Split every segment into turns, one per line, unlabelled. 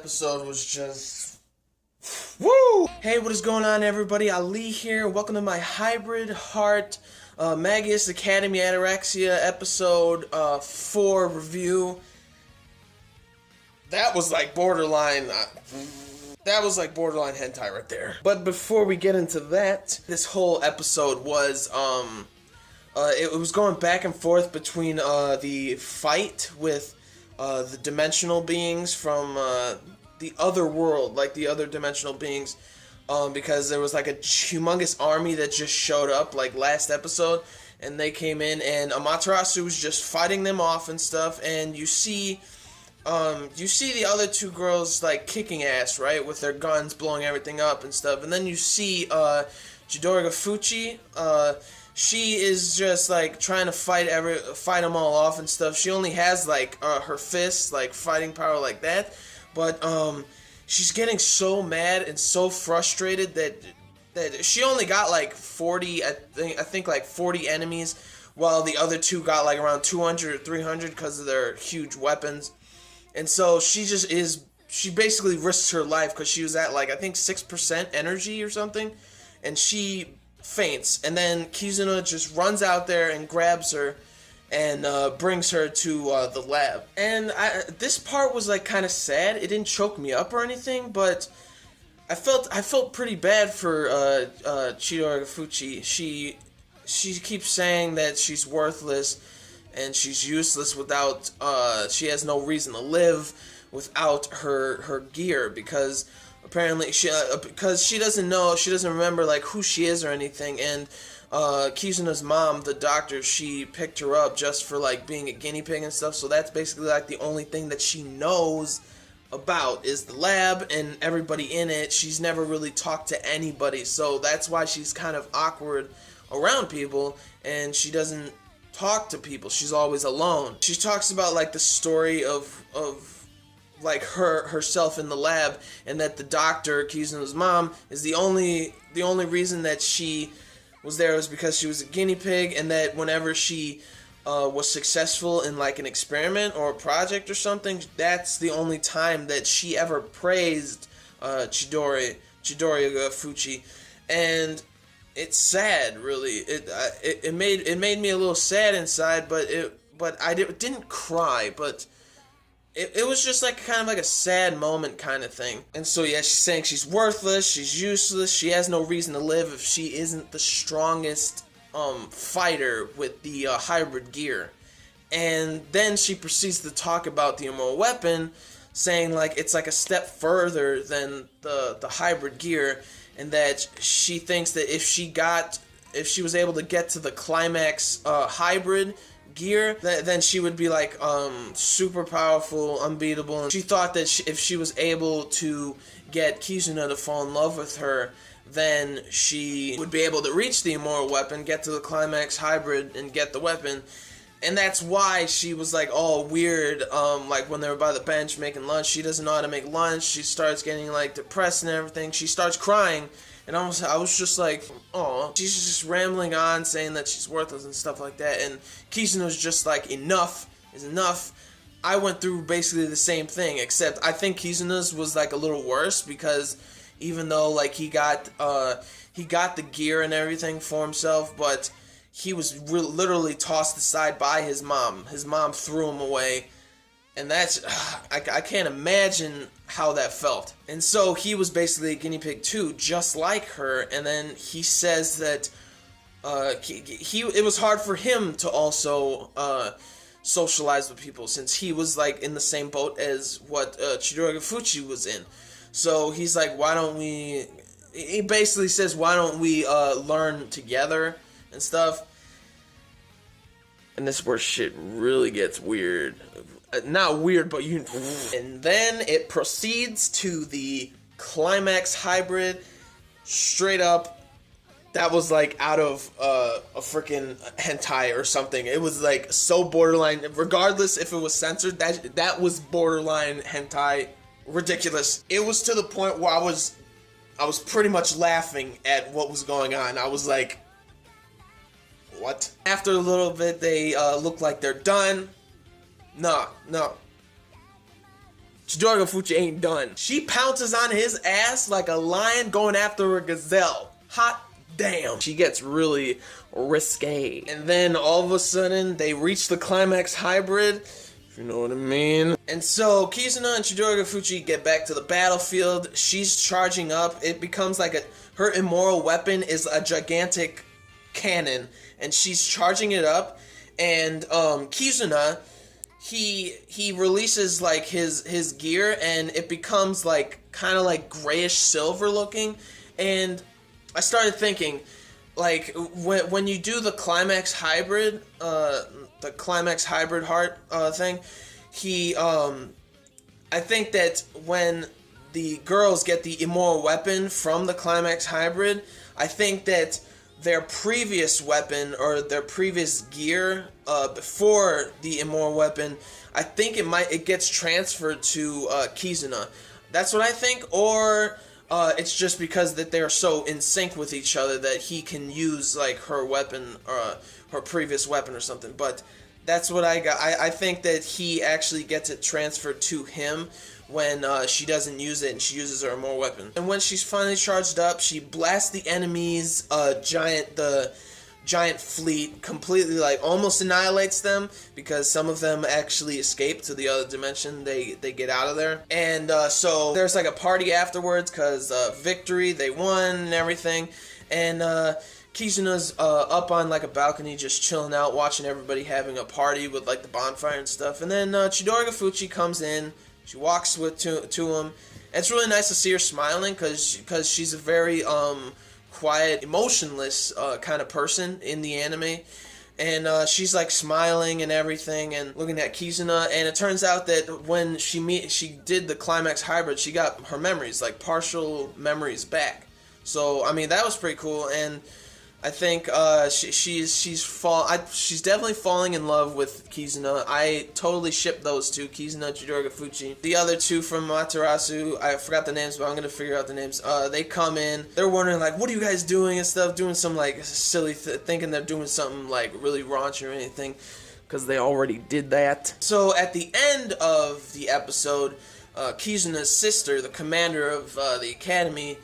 episode was just... woo! Hey, what is going on, everybody? Ali here. Welcome to my Hybrid Heart Magus Academy Ataraxia episode 4 review. That was like borderline... that was like borderline hentai right there. But before we get into that, this whole episode was, it was going back and forth between the fight with the dimensional beings from the other world, like the other dimensional beings, because there was like a humongous army that just showed up like last episode, and they came in, and Amaterasu was just fighting them off and stuff, and you see the other two girls like kicking ass, right, with their guns blowing everything up and stuff, and then you see chidorigafuchi. She is just like trying to fight them all off and stuff. She only has like her fists, like fighting power like that, but she's getting so mad and so frustrated that she only got like 40, I think like 40 enemies, while the other two got like around 200 or 300 because of their huge weapons. And so she basically risks her life because she was at like I think 6% energy or something, and she faints, and then Kizuna just runs out there and grabs her and brings her to the lab. And this part was like kind of sad. It didn't choke me up or anything, but I felt pretty bad for chidorigafuchi. She keeps saying that she's worthless and she's useless without she has no reason to live without her gear, because apparently because she doesn't remember like who she is or anything. And Kizuna's mom, the doctor, she picked her up just for like being a guinea pig and stuff, so that's basically like the only thing that she knows about is the lab and everybody in it. She's never really talked to anybody, so that's why she's kind of awkward around people, and she doesn't talk to people. She's always alone. She talks about like the story of like herself in the lab, and that the doctor, Kizuna's mom, is the only reason that she was there was because she was a guinea pig, and that whenever she was successful in like an experiment or a project or something, that's the only time that she ever praised chidorigafuchi. And it's sad, really. It made me a little sad inside, but I didn't cry, but it was just like kind of like a sad moment kind of thing. And so yeah, she's saying she's worthless, she's useless, she has no reason to live if she isn't the strongest fighter with the hybrid gear. And then she proceeds to talk about the immortal weapon, saying like it's like a step further than the hybrid gear, and that she thinks that if she was able to get to the CLIMAX hybrid gear, then she would be like super powerful, unbeatable. And she thought that if she was able to get Kizuna to fall in love with her, then she would be able to reach the immortal weapon, get to the CLIMAX hybrid, and get the weapon. And that's why she was like all weird, like when they were by the bench making lunch. She doesn't know how to make lunch. She starts getting like depressed and everything. She starts crying, and I was just like, oh, she's just rambling on, saying that she's worthless and stuff like that. And Kizuna's just like, enough is enough. I went through basically the same thing, except I think Kizuna's was like a little worse, because even though like he got the gear and everything for himself, but he was literally tossed aside by his mom. His mom threw him away, and that's I can't imagine how that felt. And so he was basically a guinea pig too, just like her. And then he says that it was hard for him to also socialize with people, since he was like in the same boat as what chidorigafuchi was in. So he's like, he basically says, why don't we learn together and stuff. And this is where shit really gets weird. Not weird, but you... And then it proceeds to the CLIMAX hybrid. Straight up, that was like out of a freaking hentai or something. It was like so borderline. Regardless if it was censored, that was borderline hentai. Ridiculous. It was to the point where I was pretty much laughing at what was going on. I was like, what? After a little bit, they look like they're done. No. Chidorigafuchi ain't done. She pounces on his ass like a lion going after a gazelle. Hot damn. She gets really risque. And then all of a sudden, they reach the climax hybrid, if you know what I mean. And so Kizuna and Chidorigafuchi get back to the battlefield. She's charging up. It becomes like her immoral weapon is a gigantic cannon, and she's charging it up. And Kizuna, he releases like his gear, and it becomes like kind of like grayish silver looking. And I started thinking, like, when you do the climax hybrid heart thing, I think that when the girls get the immoral weapon from the climax hybrid, I think that their previous weapon or their previous gear before the immoral weapon, I think it gets transferred to Kizuna. That's what I think. Or it's just because that they're so in sync with each other that he can use like her weapon or her previous weapon or something. But that's what I got. I think that he actually gets it transferred to him when she doesn't use it and she uses her immoral weapon. And when she's finally charged up, she blasts the enemy's giant fleet completely, like almost annihilates them, because some of them actually escape to the other dimension. They get out of there. And so there's like a party afterwards because victory, they won and everything. And Kizuna's up on like a balcony just chilling out, watching everybody having a party with like the bonfire and stuff. And then Chidorigafuchi comes in. She walks to him. And it's really nice to see her smiling because she's a very quiet, emotionless kind of person in the anime. And she's like smiling and everything and looking at Kizuna. And it turns out that when she did the climax hybrid, she got her memories, like partial memories back. So I mean, that was pretty cool. And I think she's definitely falling in love with Kizuna. I totally ship those two, Kizuna and Chidorigafuchi. The other two from Materasu, I forgot the names, but I'm gonna figure out the names. They come in, they're wondering like, what are you guys doing and stuff, doing some like silly thinking they're doing something like really raunchy or anything, because they already did that. So at the end of the episode, Kizuna's sister, the commander of the academy,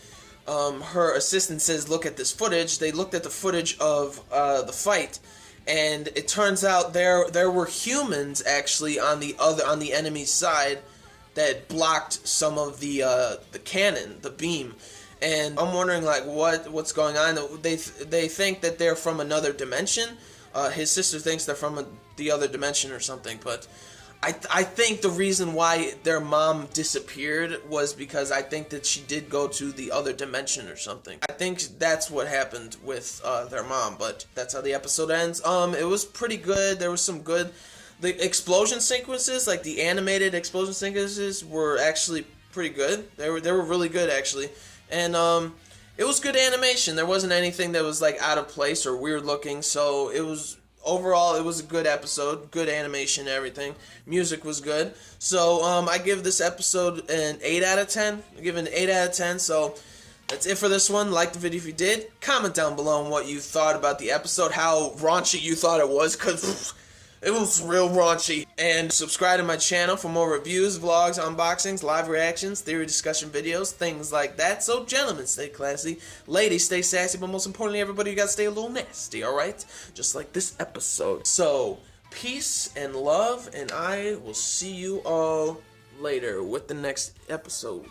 her assistant says, look at this footage. They looked at the footage of the fight, and it turns out there were humans actually on the enemy's side that blocked some of the cannon, the beam. And I'm wondering like what's going on. They think that they're from another dimension. His sister thinks they're from the other dimension or something, but I think the reason why their mom disappeared was because I think that she did go to the other dimension or something. I think that's what happened with their mom, but that's how the episode ends. It was pretty good. There was some good... The explosion sequences, like the animated explosion sequences, were actually pretty good. They were really good, actually. And it was good animation. There wasn't anything that was like out of place or weird looking, so it was... Overall, it was a good episode, good animation, everything. Music was good. So, I give this episode an 8 out of 10. I give it an 8 out of 10, so that's it for this one. Like the video if you did. Comment down below on what you thought about the episode, how raunchy you thought it was, because it was real raunchy. And subscribe to my channel for more reviews, vlogs, unboxings, live reactions, theory discussion videos, things like that. So, gentlemen, stay classy. Ladies, stay sassy. But most importantly, everybody, you gotta stay a little nasty, alright? Just like this episode. So, peace and love, and I will see you all later with the next episode.